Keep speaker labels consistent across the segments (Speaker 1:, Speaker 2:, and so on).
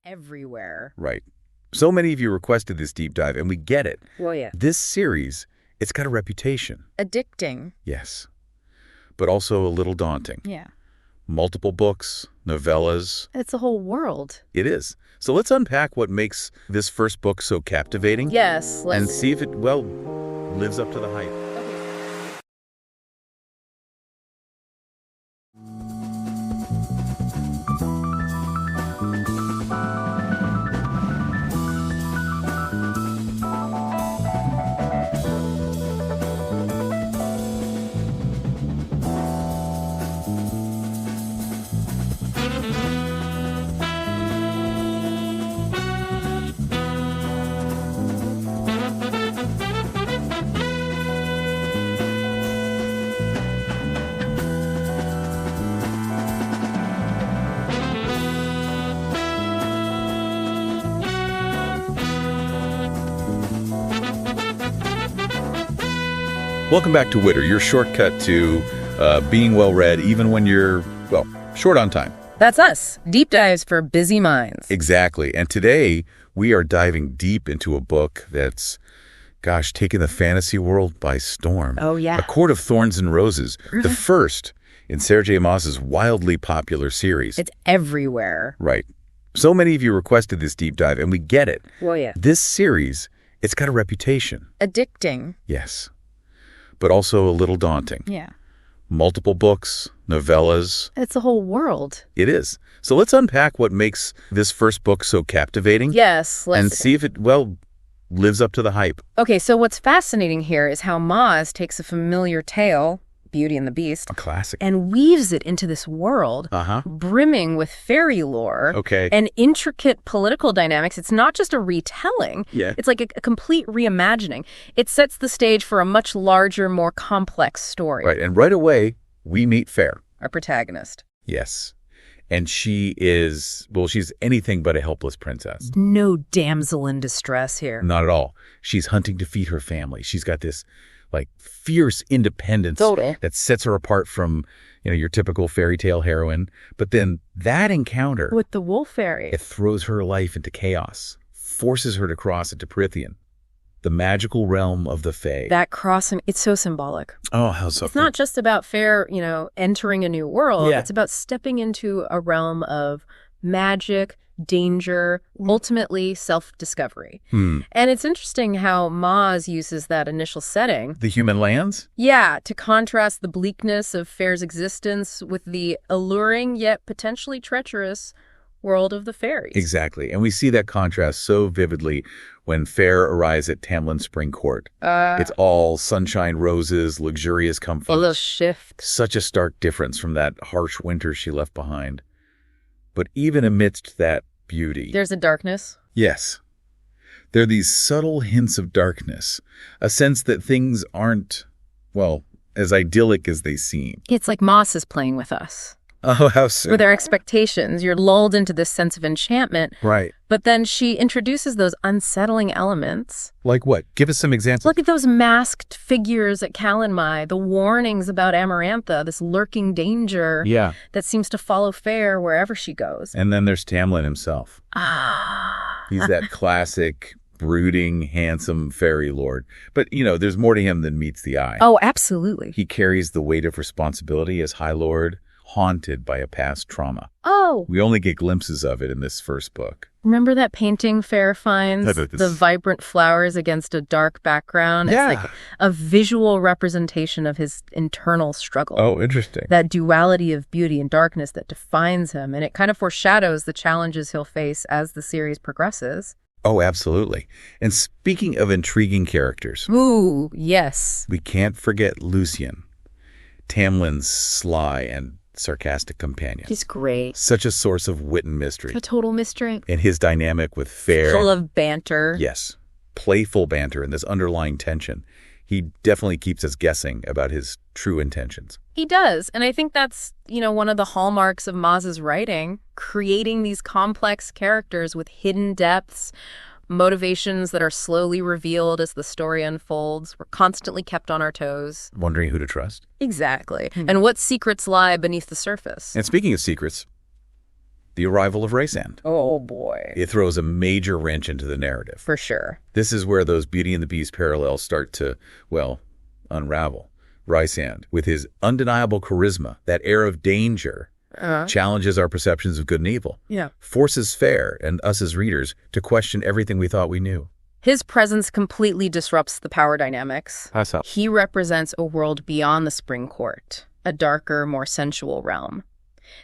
Speaker 1: everywhere.
Speaker 2: Right. So many of you requested this deep dive, and we get it.
Speaker 1: Well, yeah.
Speaker 2: This series, it's got a reputation.
Speaker 1: Addicting.
Speaker 2: Yes. But also a little daunting.
Speaker 1: Yeah.
Speaker 2: Multiple books, novellas.
Speaker 1: It's a whole world.
Speaker 2: It is. So let's unpack what makes this first book so captivating.
Speaker 1: Yes.
Speaker 2: And see if it, well, lives up to the hype. Welcome back to Witter, your shortcut to being well-read, even when you're, well, short on time.
Speaker 1: That's us. Deep dives for busy minds.
Speaker 2: Exactly. And today, we are diving deep into a book that's, gosh, taken the fantasy world by storm.
Speaker 1: Oh, yeah.
Speaker 2: A Court of Thorns and Roses, the first in Sarah J. Maas's wildly popular series.
Speaker 1: It's everywhere.
Speaker 2: Right. So many of you requested this deep dive, and we get it.
Speaker 1: Well, yeah.
Speaker 2: This series, it's got a reputation.
Speaker 1: Addicting.
Speaker 2: Yes. But also a little daunting.
Speaker 1: Yeah.
Speaker 2: Multiple books, novellas.
Speaker 1: It's a whole world.
Speaker 2: It is. So let's unpack what makes this first book so captivating.
Speaker 1: Yes.
Speaker 2: And see if it, well, lives up to the hype.
Speaker 1: Okay, so what's fascinating here is how Maas takes a familiar tale, Beauty and the Beast,
Speaker 2: A classic.
Speaker 1: and weaves it into this world brimming with fairy lore and intricate political dynamics. It's not just a retelling.
Speaker 2: Yeah.
Speaker 1: It's like a complete reimagining. It sets the stage for a much larger, more complex story.
Speaker 2: Right, and right away, we meet Feyre.
Speaker 1: Our protagonist.
Speaker 2: Yes. And she is, well, she's anything but a helpless princess.
Speaker 1: No damsel in distress here.
Speaker 2: Not at all. She's hunting to feed her family. She's got this like fierce independence that sets her apart from, your typical fairy tale heroine. But then that encounter
Speaker 1: with the wolf fairy,
Speaker 2: it throws her life into chaos, forces her to cross into Prythian, the magical realm of the Fae.
Speaker 1: That crossing, it's so symbolic.
Speaker 2: Oh, how so?
Speaker 1: It's not just about Feyre, entering a new world. Yeah. It's about stepping into a realm of magic, danger, ultimately self-discovery. And it's interesting how Maas uses that initial setting.
Speaker 2: The human lands?
Speaker 1: Yeah, to contrast the bleakness of Feyre's existence with the alluring yet potentially treacherous world of the fairies.
Speaker 2: Exactly. And we see that contrast so vividly when Feyre arrives at Tamlin Spring Court. It's all sunshine, roses, luxurious comfort.
Speaker 1: A little shift.
Speaker 2: Such a stark difference from that harsh winter she left behind. But even amidst that beauty,
Speaker 1: there's a darkness.
Speaker 2: Yes. There are these subtle hints of darkness, a sense that things aren't, well, as idyllic as they seem.
Speaker 1: It's like Maas is playing with us.
Speaker 2: Oh, how soon?
Speaker 1: With our expectations. You're lulled into this sense of enchantment.
Speaker 2: Right.
Speaker 1: But then she introduces those unsettling elements.
Speaker 2: Like what? Give us some examples.
Speaker 1: Look at those masked figures at Calanmai, the warnings about Amarantha, this lurking danger that seems to follow Feyre wherever she goes.
Speaker 2: And then there's Tamlin himself. He's that classic, brooding, handsome fairy lord. But, there's more to him than meets the eye.
Speaker 1: Oh, absolutely.
Speaker 2: He carries the weight of responsibility as High Lord, haunted by a past trauma.
Speaker 1: Oh.
Speaker 2: We only get glimpses of it in this first book.
Speaker 1: Remember that painting Feyre finds? The vibrant flowers against a dark background?
Speaker 2: Yeah.
Speaker 1: It's like a visual representation of his internal struggle.
Speaker 2: Oh, interesting.
Speaker 1: That duality of beauty and darkness that defines him. And it kind of foreshadows the challenges he'll face as the series progresses.
Speaker 2: Oh, absolutely. And speaking of intriguing characters.
Speaker 1: Ooh, yes.
Speaker 2: We can't forget Lucien, Tamlin's sly and sarcastic companion.
Speaker 1: He's great.
Speaker 2: Such a source of wit and mystery.
Speaker 1: A total mystery.
Speaker 2: And his dynamic with Feyre.
Speaker 1: Full of banter.
Speaker 2: Yes. Playful banter and this underlying tension. He definitely keeps us guessing about his true intentions.
Speaker 1: He does. And I think that's, one of the hallmarks of Maas's writing, creating these complex characters with hidden depths, motivations that are slowly revealed as the story unfolds. We're constantly kept on our toes.
Speaker 2: Wondering who to trust.
Speaker 1: Exactly. And what secrets lie beneath the surface.
Speaker 2: And speaking of secrets, the arrival of Rhysand.
Speaker 1: Oh, boy.
Speaker 2: It throws a major wrench into the narrative.
Speaker 1: For sure.
Speaker 2: This is where those Beauty and the Beast parallels start to, well, unravel. Rhysand, with his undeniable charisma, that air of danger, challenges our perceptions of good and evil.
Speaker 1: Yeah.
Speaker 2: Forces Feyre and us as readers to question everything we thought we knew.
Speaker 1: His presence completely disrupts the power dynamics.
Speaker 2: How so?
Speaker 1: He represents a world beyond the Spring Court, a darker, more sensual realm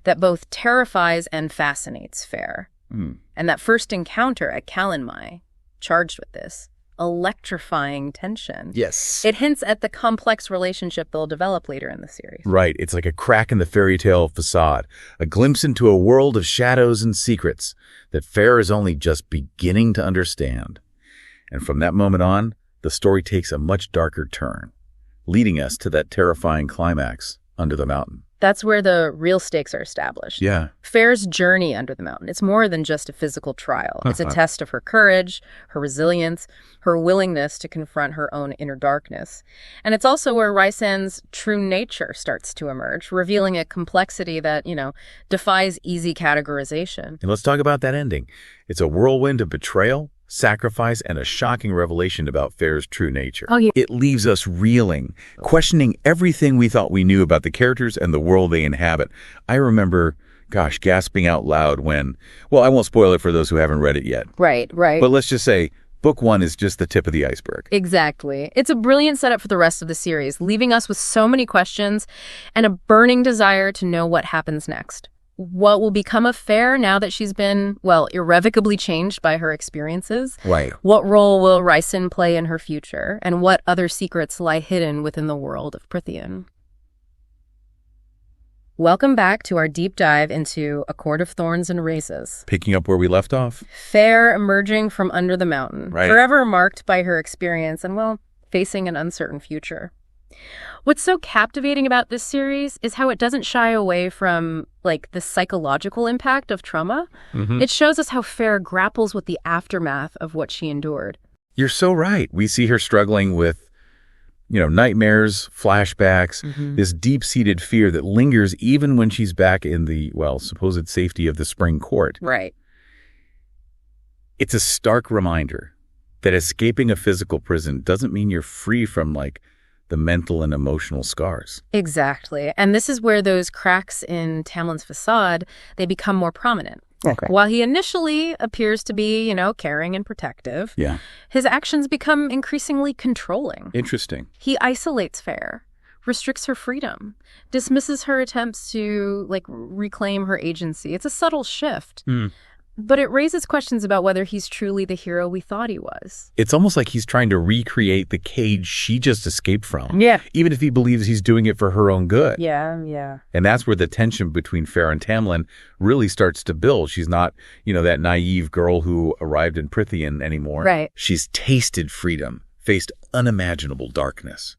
Speaker 1: that both terrifies and fascinates Feyre. And that first encounter at Calanmai, charged with this, electrifying tension.
Speaker 2: Yes.
Speaker 1: It hints at the complex relationship they'll develop later in the series.
Speaker 2: Right. It's like a crack in the fairy tale facade, a glimpse into a world of shadows and secrets that Feyre is only just beginning to understand. And from that moment on, the story takes a much darker turn, leading us to that terrifying climax under the mountain.
Speaker 1: That's where the real stakes are established.
Speaker 2: Yeah.
Speaker 1: Feyre's journey under the mountain, it's more than just a physical trial. It's a test of her courage, her resilience, her willingness to confront her own inner darkness. And it's also where Rhysand's true nature starts to emerge, revealing a complexity that, defies easy categorization.
Speaker 2: And let's talk about that ending. It's a whirlwind of betrayal, sacrifice, and a shocking revelation about Feyre's true nature.
Speaker 1: Oh, yeah.
Speaker 2: It leaves us reeling, questioning everything we thought we knew about the characters and the world they inhabit. I remember, gasping out loud when, well, I won't spoil it for those who haven't read it yet.
Speaker 1: Right.
Speaker 2: But let's just say, book 1 is just the tip of the iceberg.
Speaker 1: Exactly. It's a brilliant setup for the rest of the series, leaving us with so many questions and a burning desire to know what happens next. What will become of Feyre now that she's been, irrevocably changed by her experiences?
Speaker 2: Right.
Speaker 1: What role will Rhysand play in her future? And what other secrets lie hidden within the world of Prythian? Welcome back to our deep dive into A Court of Thorns and Razes.
Speaker 2: Picking up where we left off.
Speaker 1: Feyre emerging from under the mountain,
Speaker 2: right,
Speaker 1: forever marked by her experience and, facing an uncertain future. What's so captivating about this series is how it doesn't shy away from, the psychological impact of trauma. It shows us how Feyre grapples with the aftermath of what she endured.
Speaker 2: You're so right. We see her struggling with, nightmares, flashbacks, this deep-seated fear that lingers even when she's back in the, supposed safety of the Spring Court.
Speaker 1: Right.
Speaker 2: It's a stark reminder that escaping a physical prison doesn't mean you're free from, the mental and emotional scars.
Speaker 1: Exactly. And this is where those cracks in Tamlin's facade, they become more prominent.
Speaker 2: Okay.
Speaker 1: While he initially appears to be, caring and protective, his actions become increasingly controlling.
Speaker 2: Interesting.
Speaker 1: He isolates Feyre, restricts her freedom, dismisses her attempts to, reclaim her agency. It's a subtle shift. But it raises questions about whether he's truly the hero we thought he was.
Speaker 2: It's almost like he's trying to recreate the cage she just escaped from.
Speaker 1: Yeah.
Speaker 2: Even if he believes he's doing it for her own good.
Speaker 1: Yeah.
Speaker 2: And that's where the tension between Feyre and Tamlin really starts to build. She's not, that naive girl who arrived in Prythian anymore.
Speaker 1: Right.
Speaker 2: She's tasted freedom, faced unimaginable darkness.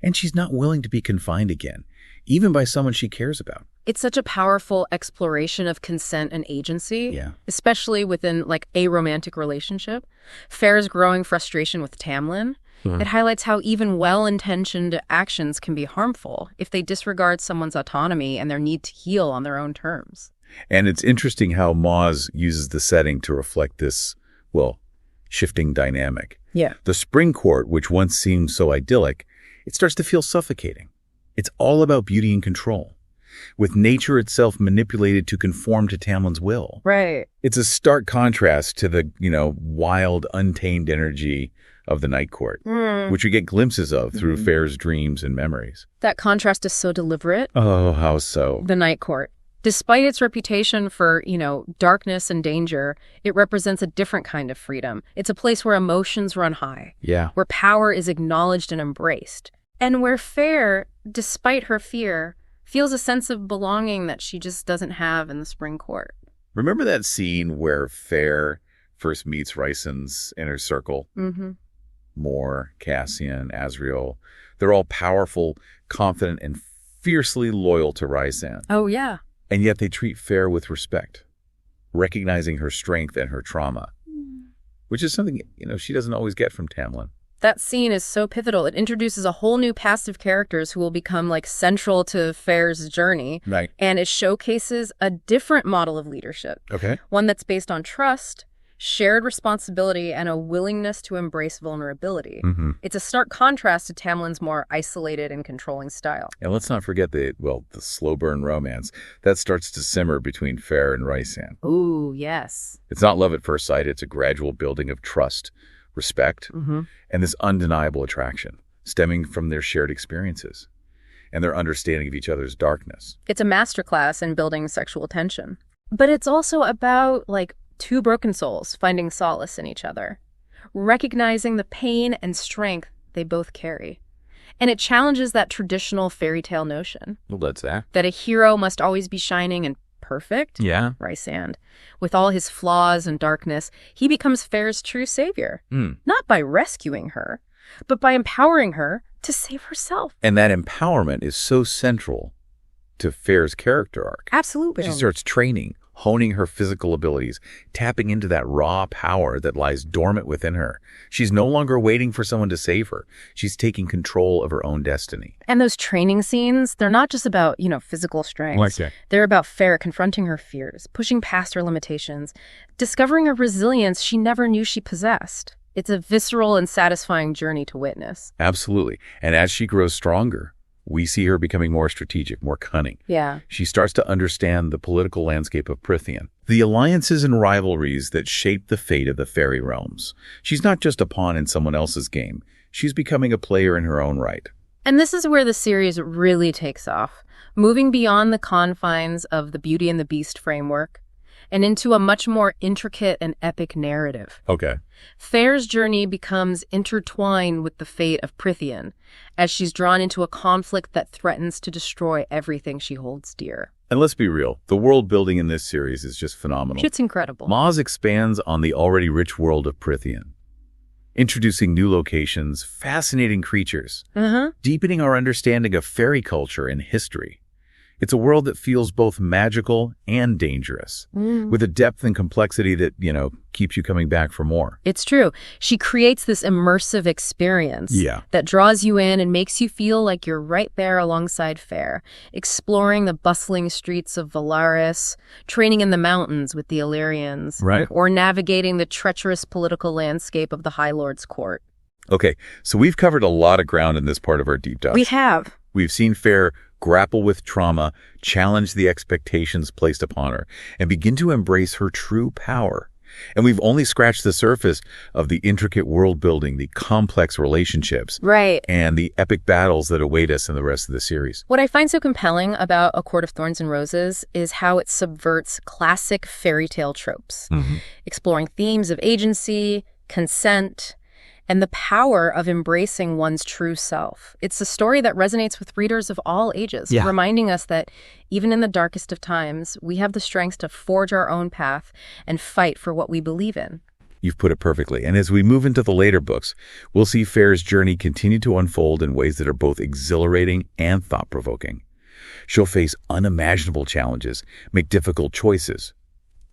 Speaker 2: And she's not willing to be confined again, even by someone she cares about.
Speaker 1: It's such a powerful exploration of consent and agency, especially within, a romantic relationship. Feyre's growing frustration with Tamlin, it highlights how even well-intentioned actions can be harmful if they disregard someone's autonomy and their need to heal on their own terms.
Speaker 2: And it's interesting how Maas uses the setting to reflect this, shifting dynamic.
Speaker 1: Yeah.
Speaker 2: The Spring Court, which once seemed so idyllic, it starts to feel suffocating. It's all about beauty and control, with nature itself manipulated to conform to Tamlin's will.
Speaker 1: Right.
Speaker 2: It's a stark contrast to the, wild, untamed energy of the Night Court, which we get glimpses of through Feyre's dreams and memories.
Speaker 1: That contrast is so deliberate.
Speaker 2: Oh, how so?
Speaker 1: The Night Court. Despite its reputation for, darkness and danger, it represents a different kind of freedom. It's a place where emotions run high.
Speaker 2: Yeah.
Speaker 1: Where power is acknowledged and embraced. And where Feyre, despite her fear, feels a sense of belonging that she just doesn't have in the Spring Court.
Speaker 2: Remember that scene where Feyre first meets Rhysand's inner circle? Mor, Cassian, Azriel. They're all powerful, confident, and fiercely loyal to Rhysand.
Speaker 1: Oh, yeah.
Speaker 2: And yet they treat Feyre with respect, recognizing her strength and her trauma, which is something, she doesn't always get from Tamlin.
Speaker 1: That scene is so pivotal. It introduces a whole new cast of characters who will become like central to Feyre's journey.
Speaker 2: Right.
Speaker 1: And it showcases a different model of leadership.
Speaker 2: Okay.
Speaker 1: One that's based on trust, shared responsibility, and a willingness to embrace vulnerability. It's a stark contrast to Tamlin's more isolated and controlling style.
Speaker 2: And let's not forget the slow burn romance that starts to simmer between Feyre and Rhysand.
Speaker 1: Ooh, yes.
Speaker 2: It's not love at first sight. It's a gradual building of trust, respect, and this undeniable attraction stemming from their shared experiences and their understanding of each other's darkness.
Speaker 1: It's a masterclass in building sexual tension. But it's also about, like, two broken souls finding solace in each other, recognizing the pain and strength they both carry. And it challenges that traditional fairy tale notion.
Speaker 2: Well, that's that.
Speaker 1: That a hero must always be shining and perfect.
Speaker 2: Yeah.
Speaker 1: Rhysand, with all his flaws and darkness, he becomes Feyre's true savior. Not by rescuing her, but by empowering her to save herself.
Speaker 2: And that empowerment is so central to Feyre's character arc.
Speaker 1: Absolutely.
Speaker 2: She starts training, honing her physical abilities, tapping into that raw power that lies dormant within her. She's no longer waiting for someone to save her. She's taking control of her own destiny.
Speaker 1: And those training scenes, they're not just about, physical strength.
Speaker 2: Like that.
Speaker 1: They're about Feyre confronting her fears, pushing past her limitations, discovering a resilience she never knew she possessed. It's a visceral and satisfying journey to witness.
Speaker 2: Absolutely. And as she grows stronger, we see her becoming more strategic, more cunning.
Speaker 1: Yeah.
Speaker 2: She starts to understand the political landscape of Prythian, the alliances and rivalries that shape the fate of the fairy realms. She's not just a pawn in someone else's game. She's becoming a player in her own right.
Speaker 1: And this is where the series really takes off, moving beyond the confines of the Beauty and the Beast framework and into a much more intricate and epic narrative.
Speaker 2: Okay.
Speaker 1: Feyre's journey becomes intertwined with the fate of Prythian as she's drawn into a conflict that threatens to destroy everything she holds dear.
Speaker 2: And let's be real, the world building in this series is just phenomenal.
Speaker 1: It's incredible.
Speaker 2: Maas expands on the already rich world of Prythian, introducing new locations, fascinating creatures, deepening our understanding of fairy culture and history. It's a world that feels both magical and dangerous, with a depth and complexity that, keeps you coming back for more.
Speaker 1: It's true. She creates this immersive experience that draws you in and makes you feel like you're right there alongside Feyre, exploring the bustling streets of Valaris, training in the mountains with the Illyrians, or navigating the treacherous political landscape of the High Lord's court.
Speaker 2: Okay, so we've covered a lot of ground in this part of our deep dive.
Speaker 1: We have.
Speaker 2: We've seen Feyre grapple with trauma, challenge the expectations placed upon her, and begin to embrace her true power. And we've only scratched the surface of the intricate world building, the complex relationships, and the epic battles that await us in the rest of the series.
Speaker 1: What I find so compelling about A Court of Thorns and Roses is how it subverts classic fairy tale tropes, exploring themes of agency, consent, and the power of embracing one's true self. It's a story that resonates with readers of all ages, reminding us that even in the darkest of times, we have the strength to forge our own path and fight for what we believe in.
Speaker 2: You've put it perfectly. And as we move into the later books, we'll see Feyre's journey continue to unfold in ways that are both exhilarating and thought-provoking. She'll face unimaginable challenges, make difficult choices,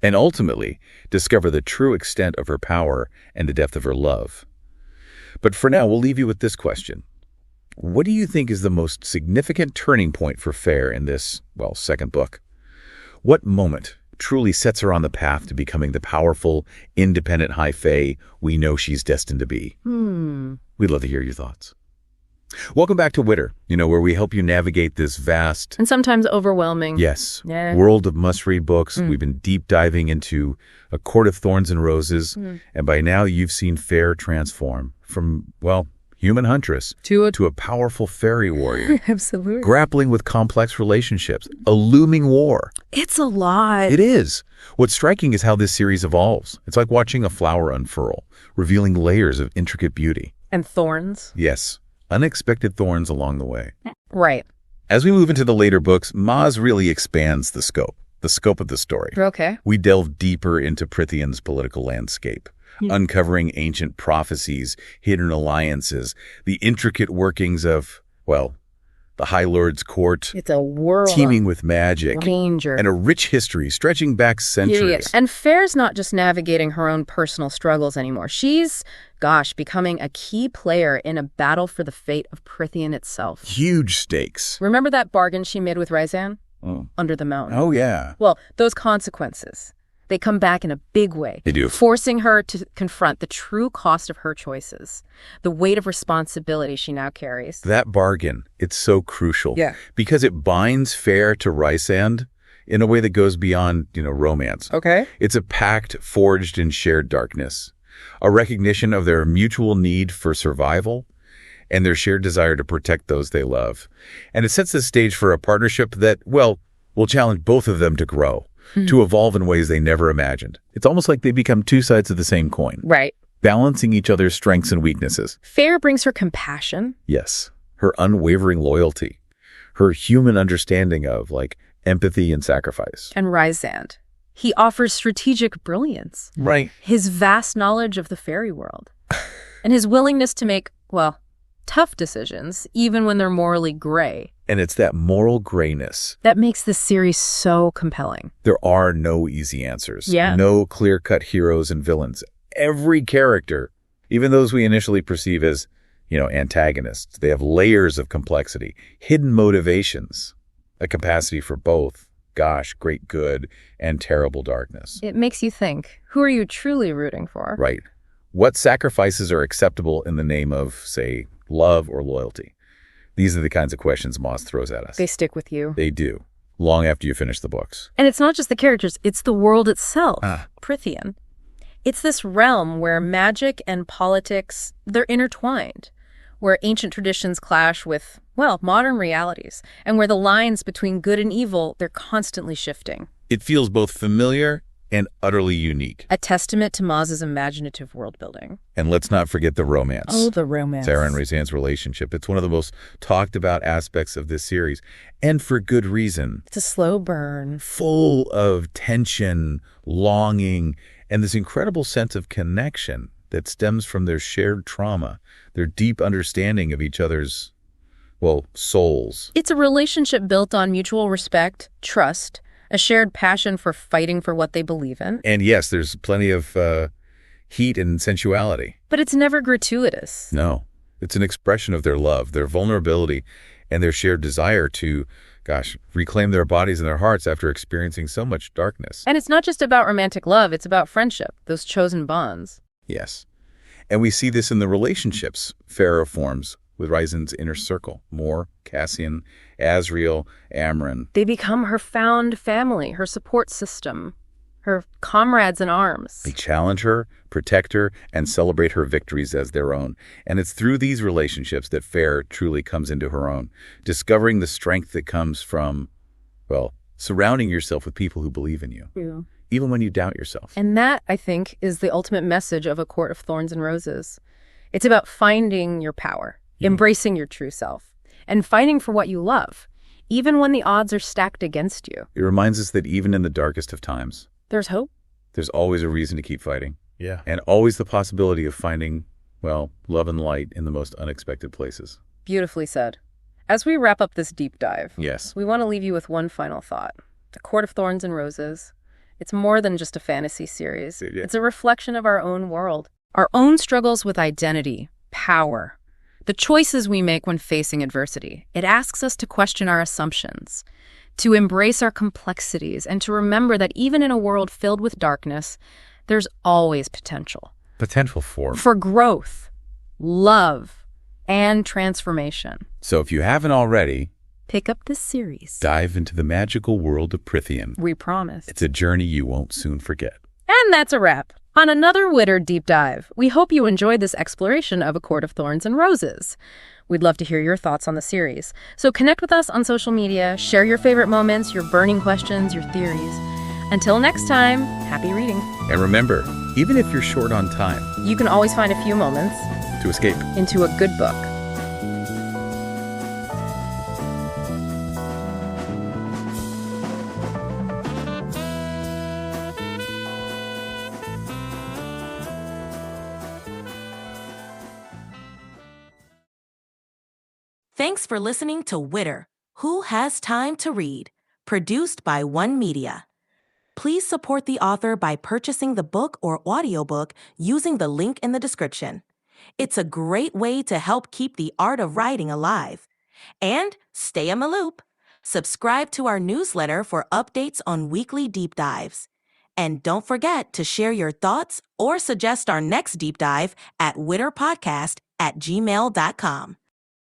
Speaker 2: and ultimately discover the true extent of her power and the depth of her love. But for now, we'll leave you with this question. What do you think is the most significant turning point for Feyre in this, second book? What moment truly sets her on the path to becoming the powerful, independent High Fae we know she's destined to be? We'd love to hear your thoughts. Welcome back to Witter, where we help you navigate this vast
Speaker 1: and sometimes overwhelming
Speaker 2: world of must-read books. We've been deep diving into A Court of Thorns and Roses, and by now you've seen Feyre transform from, human huntress to a powerful fairy warrior.
Speaker 1: Absolutely.
Speaker 2: Grappling with complex relationships, a looming war.
Speaker 1: It's a lot.
Speaker 2: It is. What's striking is how this series evolves. It's like watching a flower unfurl, revealing layers of intricate beauty.
Speaker 1: And thorns.
Speaker 2: Yes. Unexpected thorns along the way.
Speaker 1: Right.
Speaker 2: As we move into the later books, Maas really expands the scope of the story.
Speaker 1: Okay.
Speaker 2: We delve deeper into Prythian's political landscape, uncovering ancient prophecies, hidden alliances, the intricate workings of, the High Lord's court,
Speaker 1: It's a world
Speaker 2: teeming with magic,
Speaker 1: danger.
Speaker 2: and a rich history stretching back centuries.
Speaker 1: Period. And Feyre's not just navigating her own personal struggles anymore. She's, becoming a key player in a battle for the fate of Prythian itself.
Speaker 2: Huge stakes.
Speaker 1: Remember that bargain she made with Rhysand?
Speaker 2: Oh.
Speaker 1: Under the mountain.
Speaker 2: Oh, yeah.
Speaker 1: Well, those consequences, they come back in a big way.
Speaker 2: They do.
Speaker 1: Forcing her to confront the true cost of her choices, the weight of responsibility she now carries.
Speaker 2: That bargain, it's so crucial.
Speaker 1: Yeah.
Speaker 2: Because it binds Feyre to Rhysand in a way that goes beyond, romance.
Speaker 1: Okay.
Speaker 2: It's a pact forged in shared darkness, a recognition of their mutual need for survival and their shared desire to protect those they love. And it sets the stage for a partnership that, will challenge both of them to grow, to evolve in ways they never imagined. It's almost like they become two sides of the same coin.
Speaker 1: Right.
Speaker 2: Balancing each other's strengths and weaknesses.
Speaker 1: Feyre brings her compassion.
Speaker 2: Yes. Her unwavering loyalty. Her human understanding of, empathy and sacrifice.
Speaker 1: And Rhysand. He offers strategic brilliance.
Speaker 2: Right.
Speaker 1: His vast knowledge of the fairy world. And his willingness to make, tough decisions, even when they're morally gray.
Speaker 2: And it's that moral grayness
Speaker 1: that makes this series so compelling.
Speaker 2: There are no easy answers.
Speaker 1: Yeah.
Speaker 2: No clear-cut heroes and villains. Every character, even those we initially perceive as, antagonists, they have layers of complexity, hidden motivations, a capacity for both, great good and terrible darkness.
Speaker 1: It makes you think, who are you truly rooting for?
Speaker 2: Right. What sacrifices are acceptable in the name of, say, love or loyalty? These are the kinds of questions Maas throws at us.
Speaker 1: They stick with you.
Speaker 2: They do, long after you finish the books.
Speaker 1: And it's not just the characters, it's the world itself, Prythian. It's this realm where magic and politics, they're intertwined, where ancient traditions clash with, modern realities, and where the lines between good and evil, they're constantly shifting.
Speaker 2: It feels both familiar and utterly unique.
Speaker 1: A testament to Maas's imaginative world building.
Speaker 2: And let's not forget the romance.
Speaker 1: Oh, the romance.
Speaker 2: Feyre and Rhysand's relationship. It's one of the most talked about aspects of this series, and for good reason.
Speaker 1: It's a slow burn.
Speaker 2: Full of tension, longing, and this incredible sense of connection that stems from their shared trauma, their deep understanding of each other's, souls.
Speaker 1: It's a relationship built on mutual respect, trust, a shared passion for fighting for what they believe in.
Speaker 2: And yes, there's plenty of heat and sensuality.
Speaker 1: But it's never gratuitous.
Speaker 2: No. It's an expression of their love, their vulnerability, and their shared desire to, reclaim their bodies and their hearts after experiencing so much darkness.
Speaker 1: And it's not just about romantic love, it's about friendship, those chosen bonds.
Speaker 2: Yes. And we see this in the relationships Feyre forms with Rhysand's inner circle. Mor, Cassian, Asriel, Amren.
Speaker 1: They become her found family, her support system, her comrades in arms.
Speaker 2: They challenge her, protect her, and celebrate her victories as their own. And it's through these relationships that Feyre truly comes into her own, discovering the strength that comes from, surrounding yourself with people who believe in you.
Speaker 1: Yeah.
Speaker 2: Even when you doubt yourself.
Speaker 1: And that, I think, is the ultimate message of A Court of Thorns and Roses. It's about finding your power, embracing your true self, and fighting for what you love, even when the odds are stacked against you.
Speaker 2: It reminds us that even in the darkest of times,
Speaker 1: there's hope.
Speaker 2: There's always a reason to keep fighting.
Speaker 3: Yeah.
Speaker 2: And always the possibility of finding, love and light in the most unexpected places.
Speaker 1: Beautifully said. As we wrap up this deep dive,
Speaker 2: Yes.
Speaker 1: we want to leave you with one final thought. The Court of Thorns and Roses. It's more than just a fantasy series.
Speaker 2: Yeah.
Speaker 1: It's a reflection of our own world, our own struggles with identity, power, the choices we make when facing adversity. It asks us to question our assumptions, to embrace our complexities, and to remember that even in a world filled with darkness, there's always potential.
Speaker 2: Potential for
Speaker 1: growth, love, and transformation.
Speaker 2: So if you haven't already,
Speaker 1: pick up this series.
Speaker 2: Dive into the magical world of Prythian.
Speaker 1: We promise.
Speaker 2: It's a journey you won't soon forget.
Speaker 1: And that's a wrap. On another Witter Deep Dive, we hope you enjoyed this exploration of A Court of Thorns and Roses. We'd love to hear your thoughts on the series. So connect with us on social media, share your favorite moments, your burning questions, your theories. Until next time, happy reading.
Speaker 2: And remember, even if you're short on time,
Speaker 1: you can always find a few moments
Speaker 2: to escape
Speaker 1: into a good book.
Speaker 3: Thanks for listening to Witter, Who Has Time to Read? Produced by One Media. Please support the author by purchasing the book or audiobook using the link in the description. It's a great way to help keep the art of writing alive. And stay in the loop. Subscribe to our newsletter for updates on weekly deep dives. And don't forget to share your thoughts or suggest our next deep dive at witterpodcast@gmail.com.